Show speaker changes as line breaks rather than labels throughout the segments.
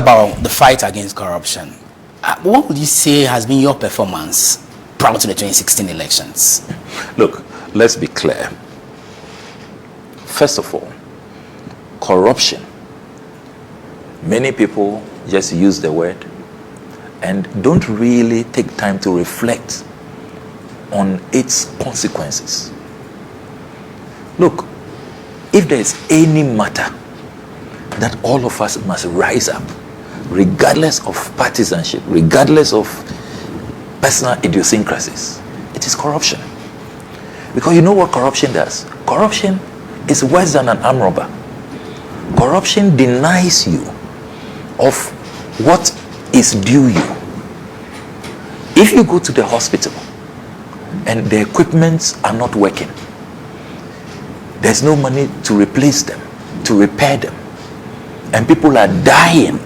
about the fight against corruption, what would you say has been your performance prior to the 2016 elections?
Look, let's be clear. First of all, corruption. Many people just use the word and don't really take time to reflect on its consequences. Look, if there is any matter that all of us must rise up, regardless of partisanship, regardless of personal idiosyncrasies, it is corruption. Because you know what corruption does? Corruption is worse than an armed robber. Corruption denies you of what is due you. If you go to the hospital and the equipments are not working, there's no money to replace them, to repair them, and people are dying,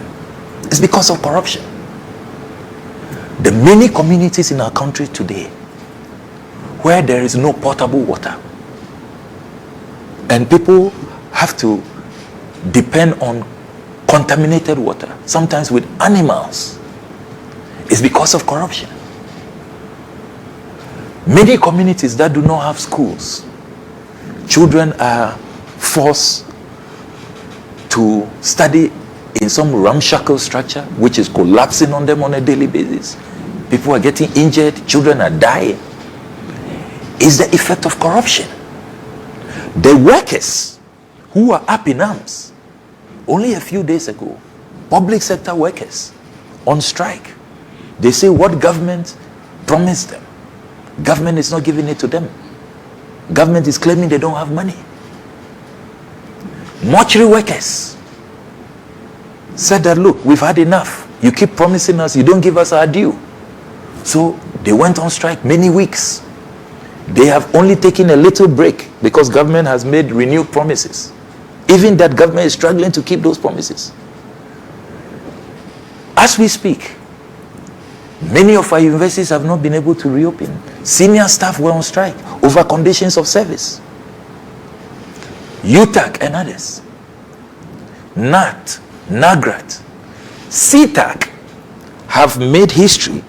it's because of corruption. The many communities in our country today where there is no potable water and people have to depend on contaminated water, sometimes with animals, is because of corruption. Many communities that do not have schools, children are forced to study in some ramshackle structure which is collapsing on them on a daily basis. People are getting injured, children are dying. It's the effect of corruption. The workers who are up in arms, only a few days ago, public sector workers on strike. They say what government promised them, government is not giving it to them. Government is claiming they don't have money. Mortuary workers said that, look, we've had enough. You keep promising us, you don't give us our due. So they went on strike many weeks. They have only taken a little break because government has made renewed promises. Even that government is struggling to keep those promises. As we speak, many of our universities have not been able to reopen. Senior staff were on strike over conditions of service. UTAC and others. NAT, NAGRAT, CTAC have made history.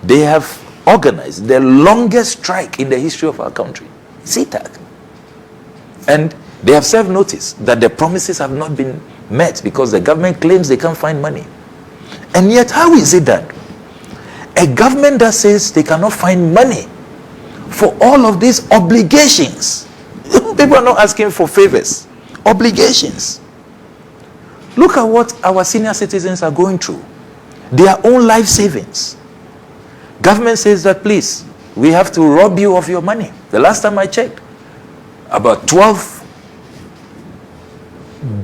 They have organized the longest strike in the history of our country. CTAC. And they have served notice that the promises have not been met because the government claims they can't find money. And yet, how is it that a government that says they cannot find money for all of these obligations? People are not asking for favors, obligations. Look at what our senior citizens are going through. Their own life savings. Government says that, please, we have to rob you of your money. The last time I checked, about $12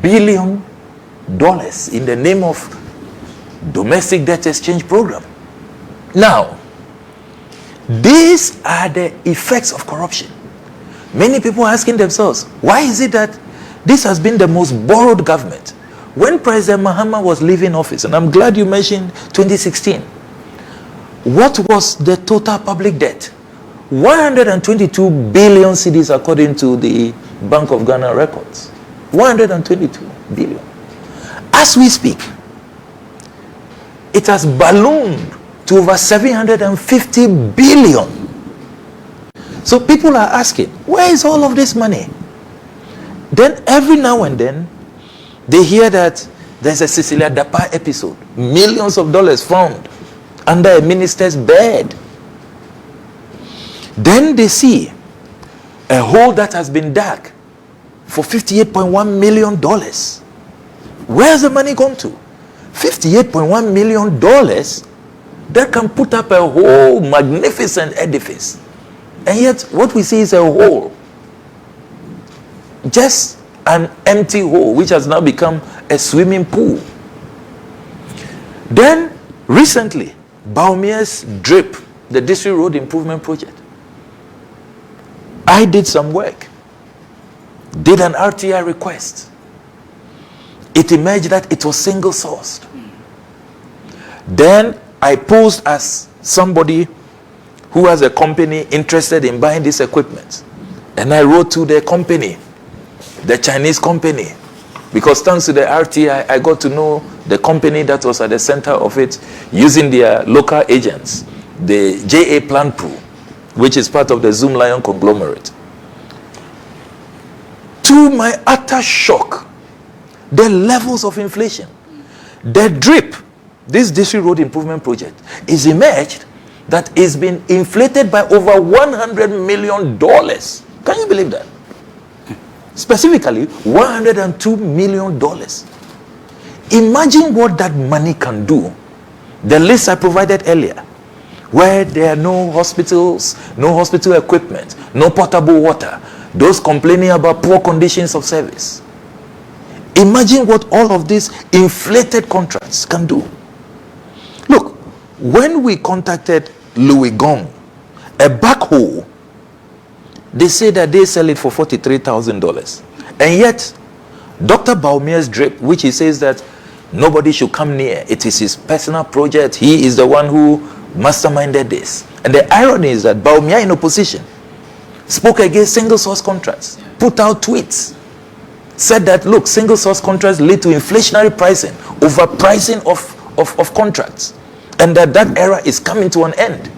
billion in the name of domestic debt exchange program. Now, these are the effects of corruption. Many people are asking themselves, why is it that this has been the most borrowed government? When President Mahama was leaving office, and I'm glad you mentioned 2016, what was the total public debt? 122 billion cedis according to the Bank of Ghana records. 122 billion. As we speak, it has ballooned to over 750 billion. So people are asking, where is all of this money? Then every now and then, they hear that there's a Cecilia Dapa episode. Millions of dollars found under a minister's bed. Then they see a hole that has been dug for $58.1 million. Where's the money gone to? $58.1 million that can put up a whole magnificent edifice. And yet what we see is a hole. Just an empty hole which has now become a swimming pool. Then recently, Bawumia's DRIP, the District Road Improvement Project. I did some work, did an RTI request. It emerged that it was single sourced. Then I posed as somebody who has a company interested in buying this equipment. And I wrote to the company, the Chinese company, Because thanks to the RTI, I got to know the company that was at the center of it, using their local agents, the JA Plant Pro, which is part of the Zoom Lion conglomerate. To my utter shock, the levels of inflation, the drip, this district road improvement project is emerged that is been inflated by over $100 million. Can you believe that? Specifically, $102 million. Imagine what that money can do. The list I provided earlier, where there are no hospitals, no hospital equipment, no potable water, those complaining about poor conditions of service. Imagine what all of these inflated contracts can do. Look, when we contacted Louis Gong, a backhoe, they say that they sell it for $43,000. And yet, Dr. Bawumia's drip, which he says that nobody should come near, it is his personal project, he is the one who masterminded this. And the irony is that Bawumia in opposition spoke against single source contracts, put out tweets, said that, look, single source contracts lead to inflationary pricing, overpricing of contracts, and that era is coming to an end.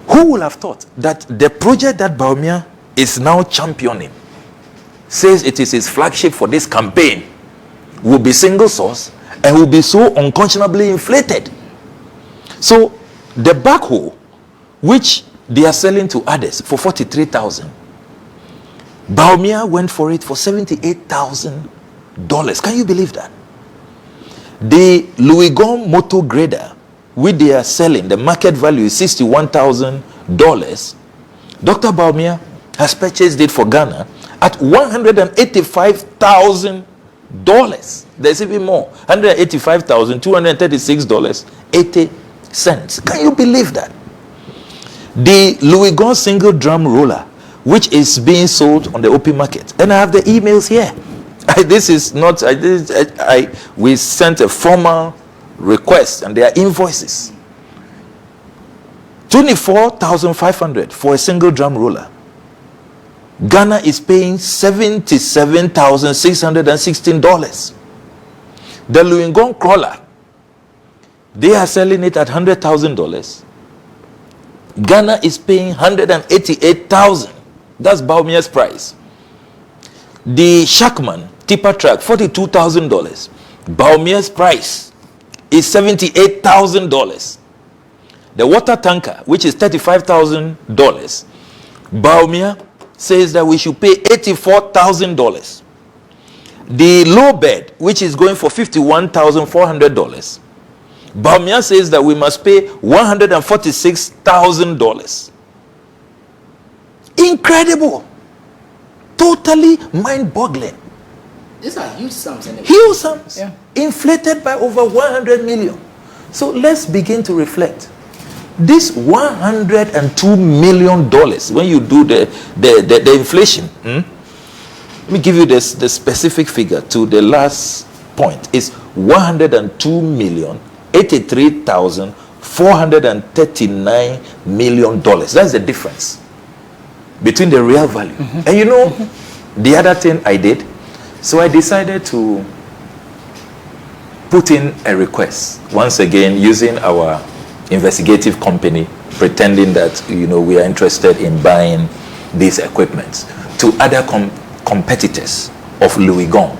Who would have thought that the project that Bawumia is now championing, says it is his flagship for this campaign, will be single source and will be so unconscionably inflated? So the backhoe, which they are selling to others for $43,000, Bawumia went for it for $78,000. Can you believe that? The Louis Gong motor grader, which they are selling, the market value is $61,000. Dr. Bawumia has purchased it for Ghana at $185,000. There's even more, $185,236.80. Can you believe that? The Louis Gong single drum roller, which is being sold on the open market, and I have the emails here. This is not, we sent a formal request and there are invoices. $24,500 for a single drum roller. Ghana is paying $77,616. The Louis Gong crawler, they are selling it at $100,000. Ghana is paying $188,000. That's Bawumia's price. The Shackman tipper truck, $42,000. Bawumia's price is $78,000. The water tanker, which is $35,000, Bawumia says that we should pay $84,000. The low bed, which is going for $51,400, Bawumia says that we must pay $146,000. Incredible. Totally mind-boggling.
These are huge sums. Anyway.
Huge sums.
Yeah.
Inflated by over 100 million. So let's begin to reflect. This $102 million, when you do the inflation, let me give you the specific figure to the last point, is $102,083,439 million. That's the difference between the real value. And you know, the other thing I did, so I decided to put in a request, once again, using our investigative company, pretending that, you know, we are interested in buying these equipments, to other competitors of Louis Gong.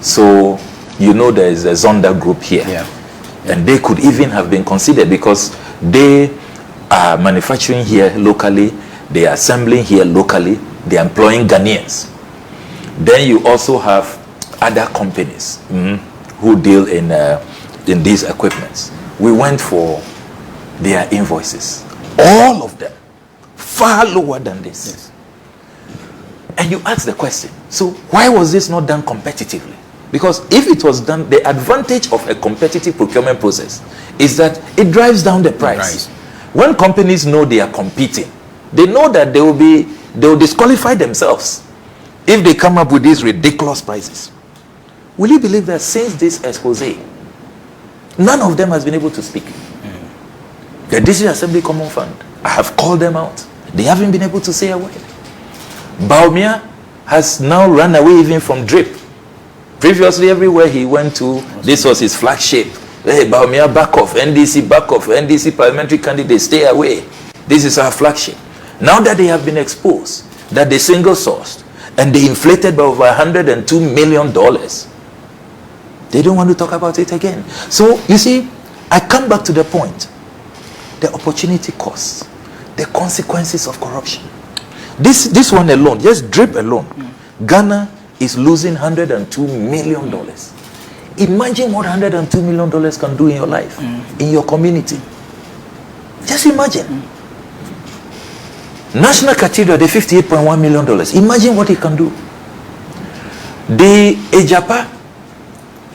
So, you know, there is a Zonda group here.
Yeah.
And they could even have been considered because they are manufacturing here locally, they are assembling here locally, they are employing Ghanaians. Then you also have other companies who deal in these equipments. We went for their invoices. All of them far lower than this. Yes. And you ask the question, so why was this not done competitively? Because if it was done, the advantage of a competitive procurement process is that it drives down the price. When companies know they are competing, they know that they will disqualify themselves if they come up with these ridiculous prices. Will you believe that since this expose, none of them has been able to speak? The District Assembly Common Fund, I have called them out. They haven't been able to say a word. Bawumia has now run away even from DRIP. Previously, everywhere he went to, this was his flagship. Hey, Bawumia, back off. NDC, back off. NDC parliamentary candidates, stay away. This is our flagship. Now that they have been exposed, that they single-sourced, and they inflated by over $102 million, they don't want to talk about it again. So, you see, I come back to the point. The opportunity cost, the consequences of corruption. This one alone, just DRIP alone, Ghana is losing $102 million. Imagine what $102 million can do in your life, in your community. Just imagine. National Cathedral, the $58.1 million. Imagine what it can do. The Ejapa,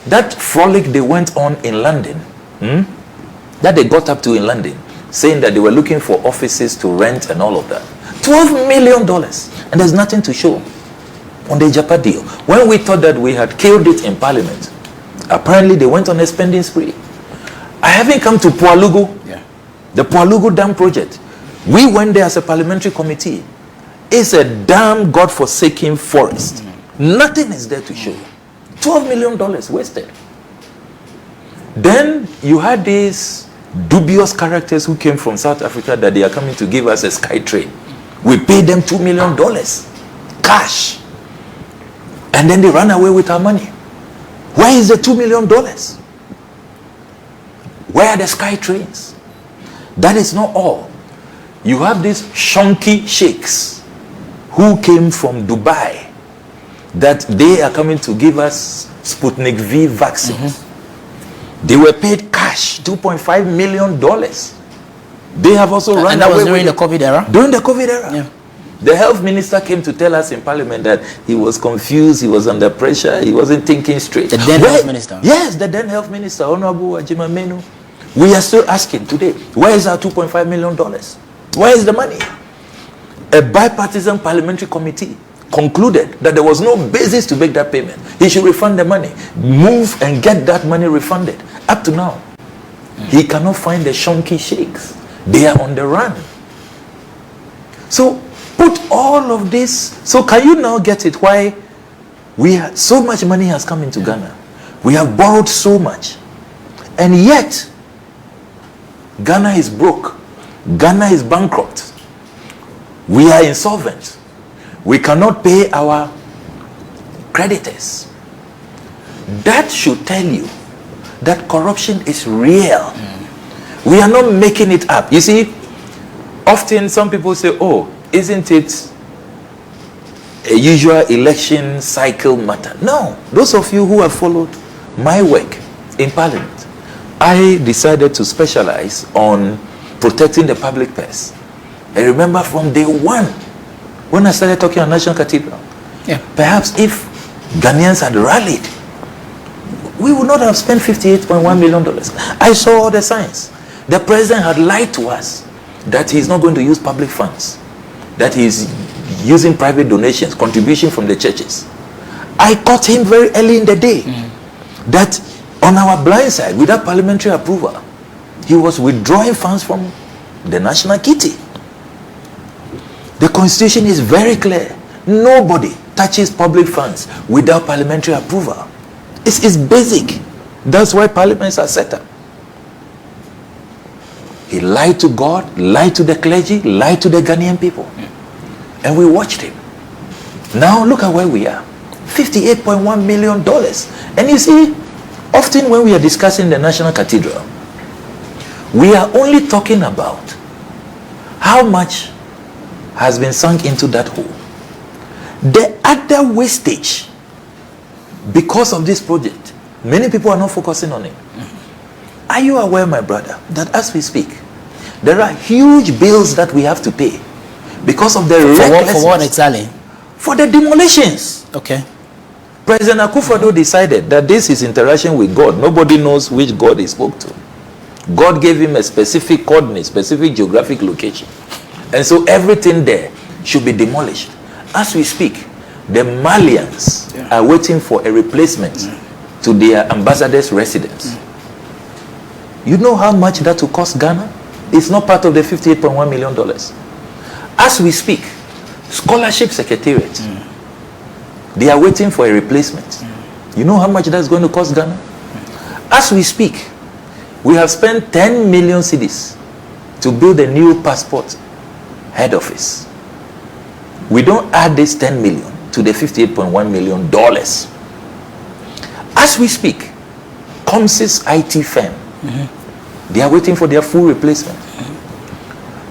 that frolic they went on in London, that they got up to in London, saying that they were looking for offices to rent and all of that. $12 million. And there's nothing to show on the Ejapa deal. When we thought that we had killed it in Parliament, apparently they went on a spending spree. I haven't come to Pualugu, the Pualugu Dam project. We went there as a parliamentary committee. It's a damn God-forsaken forest. Nothing is there to show. $12 million wasted. Then you had these dubious characters who came from South Africa that they are coming to give us a sky train. We paid them $2 million cash. And then they ran away with our money. Where is the $2 million? Where are the sky trains? That is not all. You have these shonky sheikhs who came from Dubai that they are coming to give us Sputnik V vaccines. They were paid cash, $2.5 million. They have also run away.
And that was during the COVID era?
During the COVID era. Yeah. The health minister came to tell us in Parliament that he was confused, he was under pressure, he wasn't thinking straight.
The then health minister?
Yes, the then health minister, Honorable Ajima Menu. We are still asking today, where is our $2.5 million? Where is the money? A bipartisan parliamentary committee concluded that there was no basis to make that payment. He should refund the money. Move and get that money refunded. Up to now, he cannot find the shonky sheikhs. They are on the run. So, put all of this. So, can you now get it? Why so much money has come into Ghana. We have borrowed so much. And yet, Ghana is broke. Ghana is bankrupt. We are insolvent. We cannot pay our creditors. That should tell you that corruption is real. We are not making it up. You see, often some people say, oh, isn't it a usual election cycle matter? No. Those of you who have followed my work in Parliament, I decided to specialize on protecting the public purse. I remember from day one, when I started talking on National Cathedral, perhaps if Ghanaians had rallied, we would not have spent $58.1 million. I saw all the signs. The president had lied to us that he's not going to use public funds, that he's using private donations, contribution from the churches. I caught him very early in the day that on our blind side, without parliamentary approval, he was withdrawing funds from the national kitty. The constitution is very clear. Nobody touches public funds without parliamentary approval. It's basic. That's why parliaments are set up. He lied to God, lied to the clergy, lied to the Ghanaian people. And we watched him. Now look at where we are. $58.1 million. And you see, often when we are discussing the National Cathedral, we are only talking about how much has been sunk into that hole. The other wastage, because of this project, many people are not focusing on it. Are you aware, my brother, that as we speak, there are huge bills that we have to pay because of the recklessness.
For what exactly?
For the demolitions.
Okay.
President Akufo-Addo decided that this is interaction with God. Nobody knows which God he spoke to. God gave him a specific coordinate, specific geographic location. And so everything there should be demolished. As we speak, the Malians are waiting for a replacement to their ambassador's residence. You know how much that will cost Ghana? It's not part of the $58.1 million. As we speak, scholarship secretariat, They are waiting for a replacement. You know how much that's going to cost Ghana? As we speak, we have spent 10 million cedis to build a new passport head office. We don't add this 10 million to the $58.1 million. As we speak, Comsys IT firm, they are waiting for their full replacement.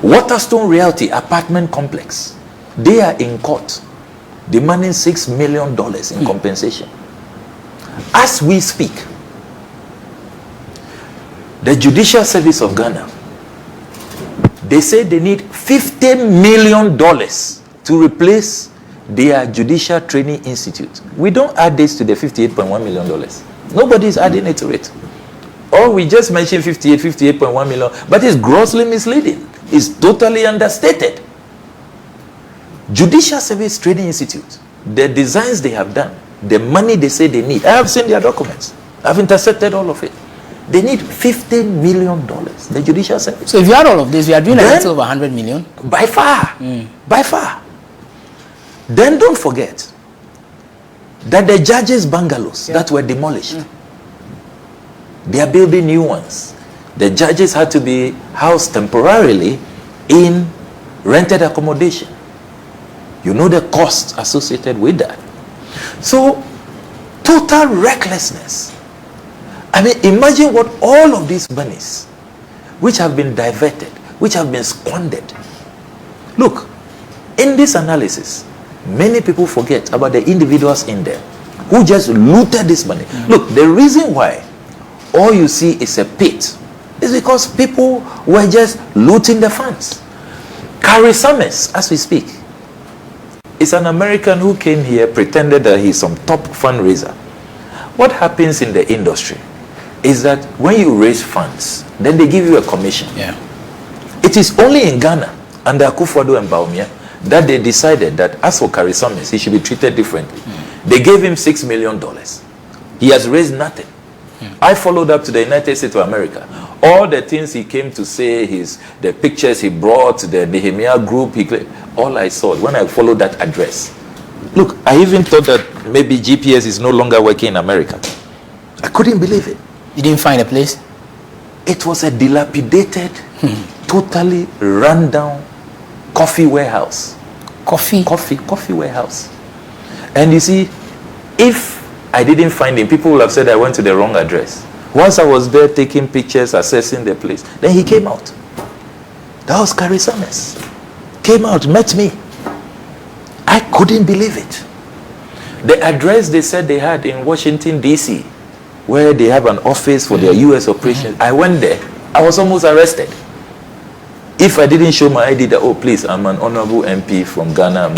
Waterstone Realty apartment complex, they are in court demanding $6 million in compensation. As we speak, the Judicial Service of Ghana, they say they need $50 million to replace their Judicial Training Institute. We don't add this to the $58.1 million. Nobody is adding it to it. Or we just mentioned 58.1 million, but it's grossly misleading. It's totally understated. Judicial Service Training Institute, the designs they have done, the money they say they need, I have seen their documents. I've intercepted all of it. They need $15 million, the Judicial Service.
So if you add all of this, we are doing a little over 100 million?
By far. By far. Then don't forget that the judges' bungalows that were demolished, they are building new ones. The judges had to be housed temporarily in rented accommodation. You know the cost associated with that. So, total recklessness. I mean, imagine what all of these monies, which have been diverted, which have been squandered. Look, in this analysis, many people forget about the individuals in there who just looted this money. Look, the reason why all you see is a pit is because people were just looting the funds. Carrie Summers, as we speak, is an American who came here, pretended that he's some top fundraiser. What happens in the industry is that when you raise funds, then they give you a commission. It is only in Ghana, under Akufo-Addo and Bawumia, that they decided that as for Carrie Summers, he should be treated differently. They gave him $6 million. He has raised nothing. I followed up to the United States of America. All the things he came to say, the pictures he brought, the Nehemiah group, all I saw when I followed that address. Look, I even thought that maybe GPS is no longer working in America. I couldn't believe it.
You didn't find a place?
It was a dilapidated, totally run down coffee warehouse. Coffee warehouse. And you see, if I didn't find him, people will have said I went to the wrong address. Once I was there taking pictures, assessing the place, then he came out. That was Carrie Summers. Came out, met me. I couldn't believe it. The address they said they had in Washington, D.C., where they have an office for their U.S. operations, I went there. I was almost arrested. If I didn't show my ID that, oh, please, I'm an honorable MP from Ghana,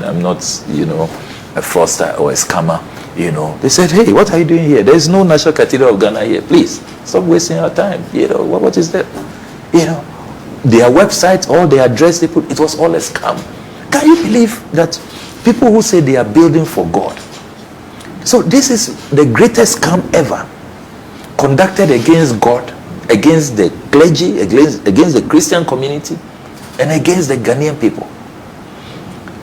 I'm not, you know, a fraudster or a scammer, you know. They said, hey, what are you doing here? There's no National Cathedral of Ghana here. Please, stop wasting our time. You know, what is that? You know, their website, all the address they put, it was all a scam. Can you believe that people who say they are building for God? So this is the greatest scam ever conducted against God, against the clergy, against the Christian community, and against the Ghanaian people.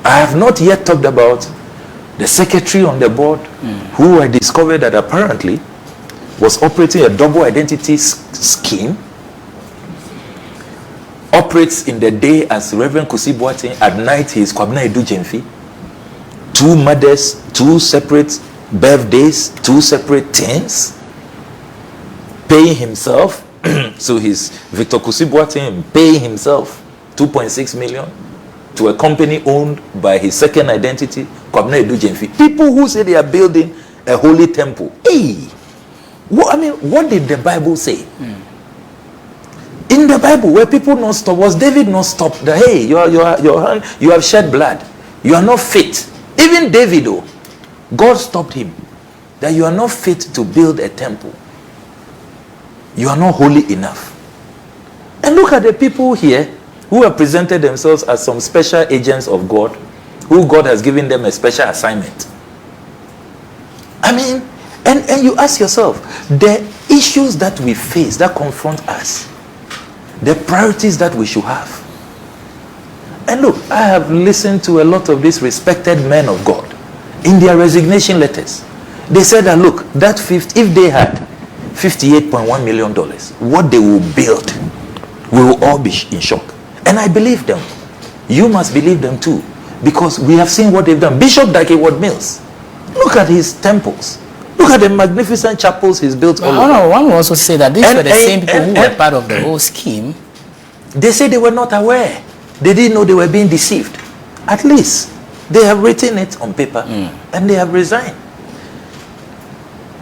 I have not yet talked about the secretary on the board who I discovered that apparently was operating a double identity scheme, operates in the day as Reverend Kusi Boateng, at night he is Kwabena Edu Jemfi. 2 mothers, 2 separate birthdays, 2 separate things, paying himself. So he's Victor Kusi Boateng paying himself 2.6 million to a company owned by his second identity, Kwabena Edu Jemfi. People who say they are building a holy temple. Hey, what did the Bible say? In the Bible, where people not stop, was David not stopped? That, hey, you have shed blood. You are not fit. Even David, oh, God stopped him. That you are not fit to build a temple. You are not holy enough. And look at the people here who have presented themselves as some special agents of God, who God has given them a special assignment. I mean, and you ask yourself, the issues that we face, that confront us, the priorities that we should have. And look, I have listened to a lot of these respected men of God, in their resignation letters. They said that, look, that if they had $58.1 million, what they will build, we will all be in shock. And I believe them. You must believe them too, because we have seen what they've done. Bishop Dakeward Mills, look at his temples. Look at the magnificent chapels he's built all over.
One will also say that these were the same people who were part of the whole scheme.
They say they were not aware. They didn't know they were being deceived. At least they have written it on paper and they have resigned.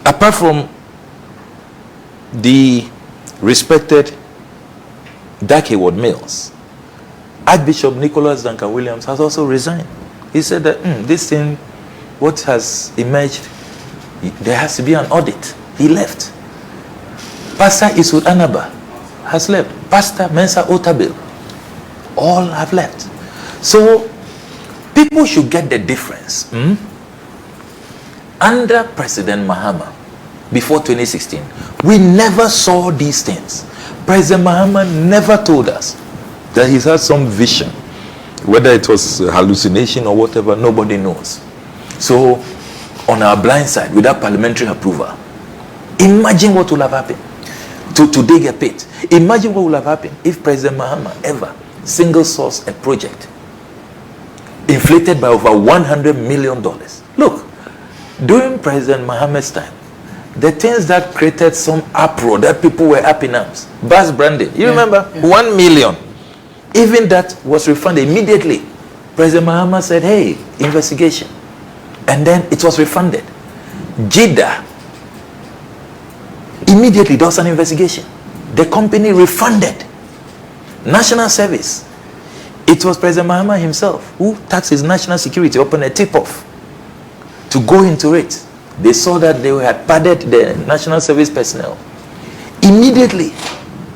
Apart from the respected Dakeward Mills, Archbishop Nicholas Duncan Williams has also resigned. He said that this thing, what has emerged, there has to be an audit. He left. Pastor Isud Anaba has left. Pastor Mensa Otabil, all have left. So people should get the difference. Under President Mahama, before 2016, we never saw these things. President Mahama never told us that he's had some vision. Whether it was a hallucination or whatever, nobody knows. So, on our blind side, without parliamentary approval, imagine what will have happened to dig a pit. Imagine what will have happened if President Mahama ever single source a project inflated by over $100 million. Look, during President Mahama's time, the things that created some uproar, that people were up in arms, bus branding, you remember? 1 million. Even that was refunded immediately. President Mahama said, hey, investigation. And then it was refunded. Jeddah, immediately there was an investigation. The company refunded. National Service, it was President Mahama himself who taxed his national security upon a tip-off to go into it. They saw that they had padded the National Service personnel. Immediately,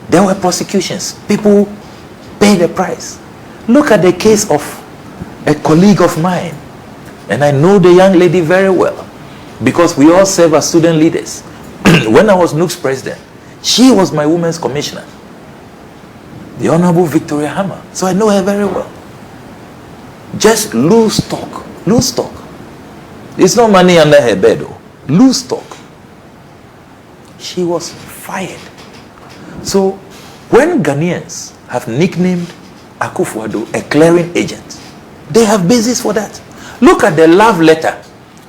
there were prosecutions. People paid the price. Look at the case of a colleague of mine, and I know the young lady very well because we all serve as student leaders. When I was NUC's president, she was my women's commissioner, the Honorable Victoria Hammer. So I know her very well. Just lose stock. Lose stock. It's not money under her bed, though. Lose stock. She was fired. So when Ghanaians have nicknamed Akufo-Addo a clearing agent, they have basis for that. Look at the love letter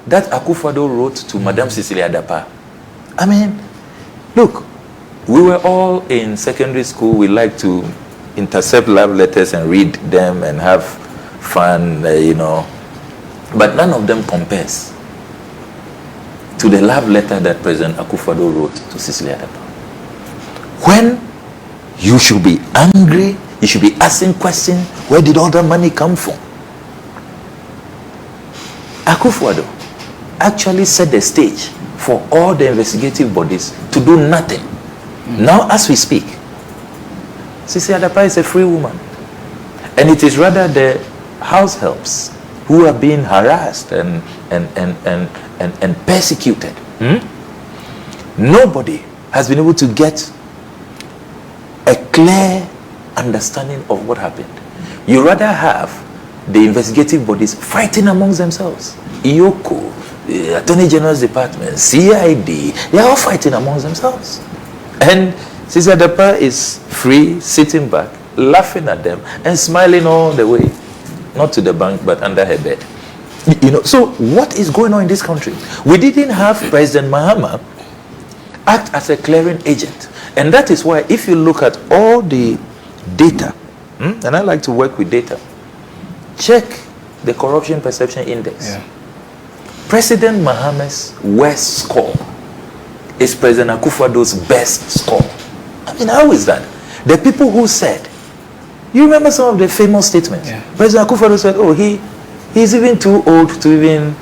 that Akufo-Addo wrote to Madame Cecilia Dapa. I mean, look, we were all in secondary school. We like to intercept love letters and read them and have fun, you know. But none of them compares to the love letter that President Akufo-Addo wrote to Cecilia Dapa. When you should be angry, you should be asking questions, where did all that money come from? Akufo-Addo actually set the stage for all the investigative bodies to do nothing. Now, as we speak, Cecilia Dapa is a free woman. And it is rather the house helps who are being harassed and persecuted. Nobody has been able to get a clear understanding of what happened. You rather have the investigative bodies fighting amongst themselves. IOCO, the Attorney General's Department, CID, they are all fighting amongst themselves. And Cecilia Dapa is free, sitting back, laughing at them and smiling all the way. Not to the bank, but under her bed. You know, so what is going on in this country? We didn't have President Mahama act as a clearing agent. And that is why if you look at all the data, and I like to work with data, check the Corruption Perception Index. Yeah. President Mahama's worst score is President Akufo-Addo's best score. I mean, how is that? The people who said, you remember some of the famous statements? Yeah. President Akufo-Addo said, oh, he's even too old to even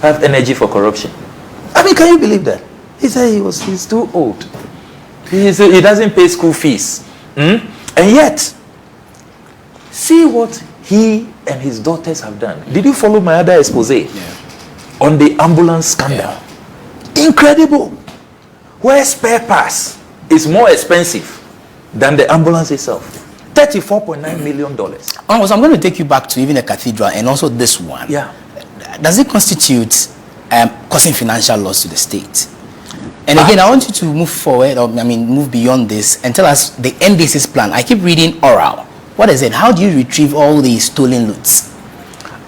have energy for corruption. I mean, can you believe that? He said he's too old. He doesn't pay school fees. And yet, see what he and his daughters have done. Did you follow my other expose on the ambulance scandal? Yeah. Incredible. Where spare parts is more expensive than the ambulance itself. $34.9 million.
So I'm going to take you back to even the cathedral and also this one.
Yeah.
does it constitute causing financial loss to the state? And again, I want you to move forward, or move beyond this and tell us the NDC's plan. I keep reading oral. What is it? How do you retrieve all these stolen loots?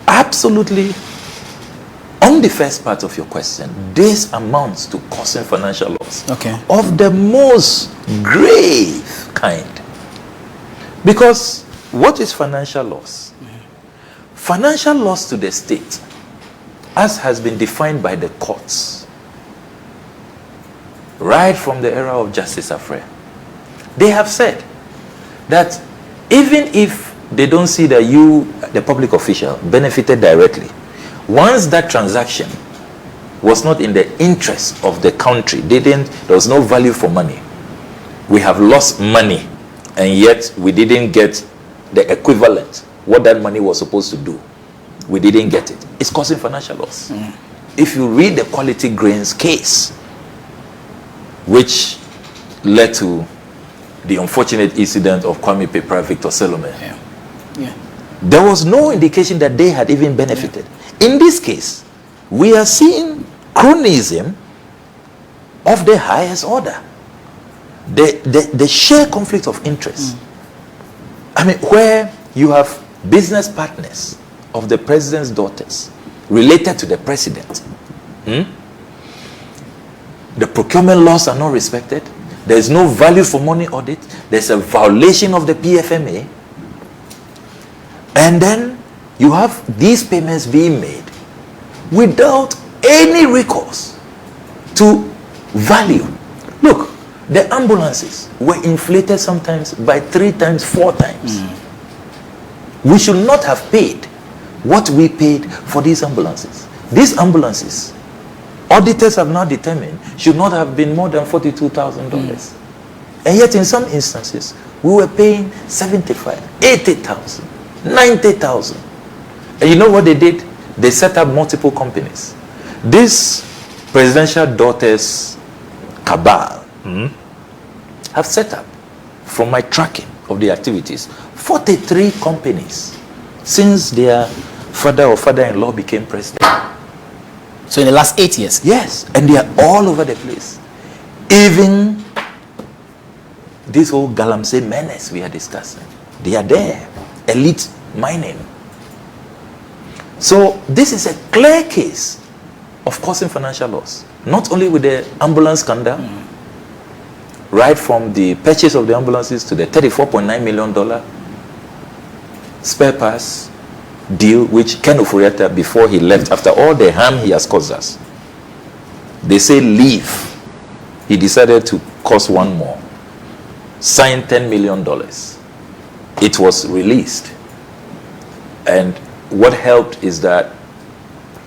Absolutely. On the first part of your question, this amounts to causing financial loss of the most grave kind. Because what is financial loss? Financial loss to the state, as has been defined by the courts, right from the era of Justice Afre, they have said that even if they don't see that you, the public official, benefited directly, once that transaction was not in the interest of the country, there was no value for money. We have lost money, and yet we didn't get the equivalent, what that money was supposed to do. We didn't get it. It's causing financial loss. If you read the Quality Grains case, which led to the unfortunate incident of Kwame Pepra Victor Solomon, there was no indication that they had even benefited. In this case, we are seeing cronyism of the highest order. The sheer conflict of interest. Where you have business partners of the president's daughters related to the president. The procurement laws are not respected. There's no value for money audit. There's a violation of the PFMA. And then you have these payments being made without any recourse to value. Look, the ambulances were inflated sometimes by 3 times, 4 times. We should not have paid what we paid for these ambulances. These ambulances, auditors have now determined, should not have been more than $42,000. And yet in some instances, we were paying 75, 80,000, 90,000. And you know what they did? They set up multiple companies. This presidential daughters cabal have set up, from my tracking of the activities, 43 companies since their father or father-in-law became president.
So in the last 8 years?
Yes, and they are all over the place. Even this whole Galamsey menace we are discussing, they are there. Elite mining. So this is a clear case of causing financial loss. Not only with the ambulance scandal, right from the purchase of the ambulances to the $34.9 million spare parts deal, which Ken Ofuriatta, before he left, after all the harm he has caused us, they say leave. He decided to cause one more. Signed $10 million. It was released. And what helped is that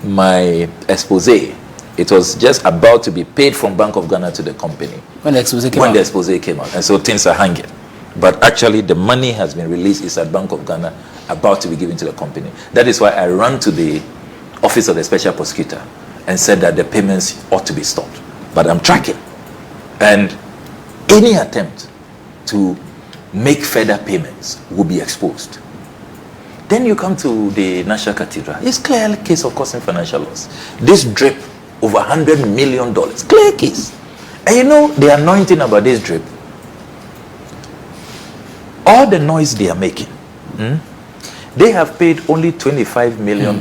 my expose, it was just about to be paid from Bank of Ghana to the company.
When the expose
came out. And so things are hanging. But actually the money has been released. It's at Bank of Ghana, about to be given to the company. That is why I ran to the office of the special prosecutor and said that the payments ought to be stopped. But I'm tracking. And any attempt to make further payments will be exposed. Then you come to the National Cathedral. It's clear case of causing financial loss. This drip, over $100 million. Clear case. And you know the anointing about this drip? All the noise they are making, they have paid only $25 million.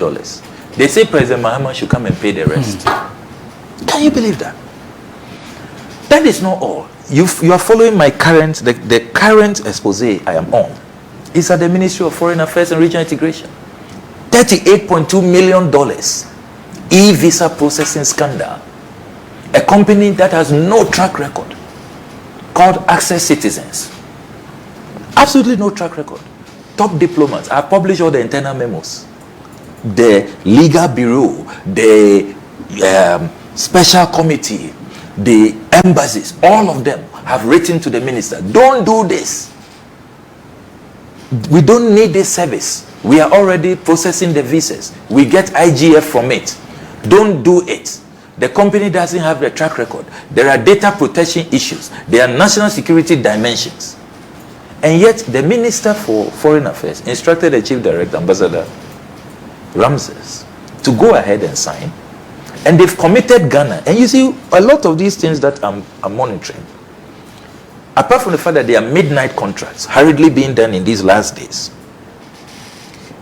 They say President Mahama should come and pay the rest. Can you believe that? That is not all. You are following my current, the current expose I am on. It's at the Ministry of Foreign Affairs and Regional Integration. $38.2 million e-visa processing scandal. A company that has no track record, called Access Citizens. Absolutely no track record. Top diplomats. I published all the internal memos. The legal bureau, the special committee, the embassies, all of them have written to the minister, don't do this. We don't need this service. We are already processing the visas. We get IGF from it. Don't do it. The company doesn't have the track record. There are data protection issues. There are national security dimensions. And yet the Minister for Foreign Affairs instructed the Chief Director, Ambassador Ramses, to go ahead and sign. And they've committed Ghana. And you see, a lot of these things that I'm monitoring, apart from the fact that they are midnight contracts, hurriedly being done in these last days,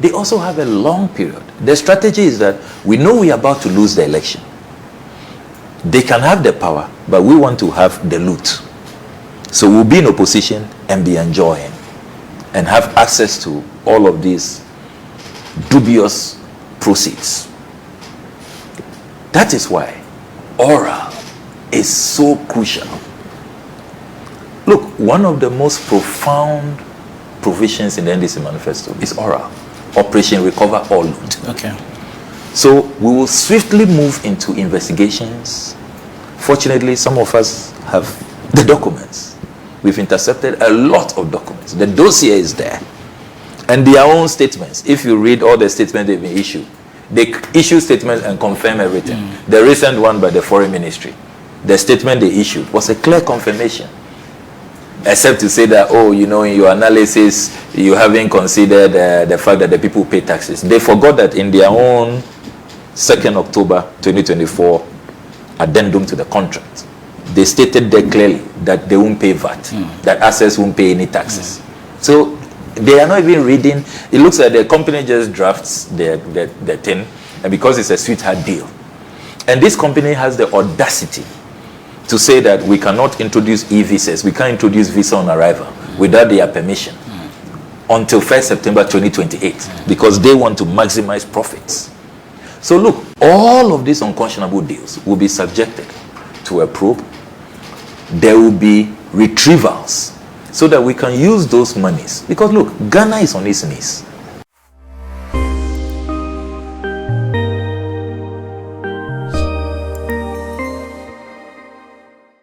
they also have a long period. The strategy is that we know we are about to lose the election. They can have the power, but we want to have the loot. So we'll be in opposition and be enjoying and have access to all of these dubious proceeds. That is why oral is so crucial. Look, one of the most profound provisions in the NDC manifesto is oral. Operation Recover All Loot.
Okay.
So we will swiftly move into investigations. Fortunately, some of us have the documents. We've intercepted a lot of documents. The dossier is there. And their own statements. If you read all the statements they've been issued, they issue statements and confirm everything. The recent one by the Foreign Ministry, the statement they issued was a clear confirmation. Except to say that, oh, you know, in your analysis, you haven't considered the fact that the people pay taxes. They forgot that in their own 2nd October 2024 addendum to the contract, they stated there clearly that they won't pay VAT, that assets won't pay any taxes. So they are not even reading. It looks like the company just drafts the thing, and because it's a sweetheart deal. And this company has the audacity to say that we cannot introduce e-visas, we can't introduce visa on arrival without their permission until 1st September 2028, because they want to maximize profits. So look, all of these unconscionable deals will be subjected to a probe. There will be retrievals so that we can use those monies. Because look, Ghana is on its knees.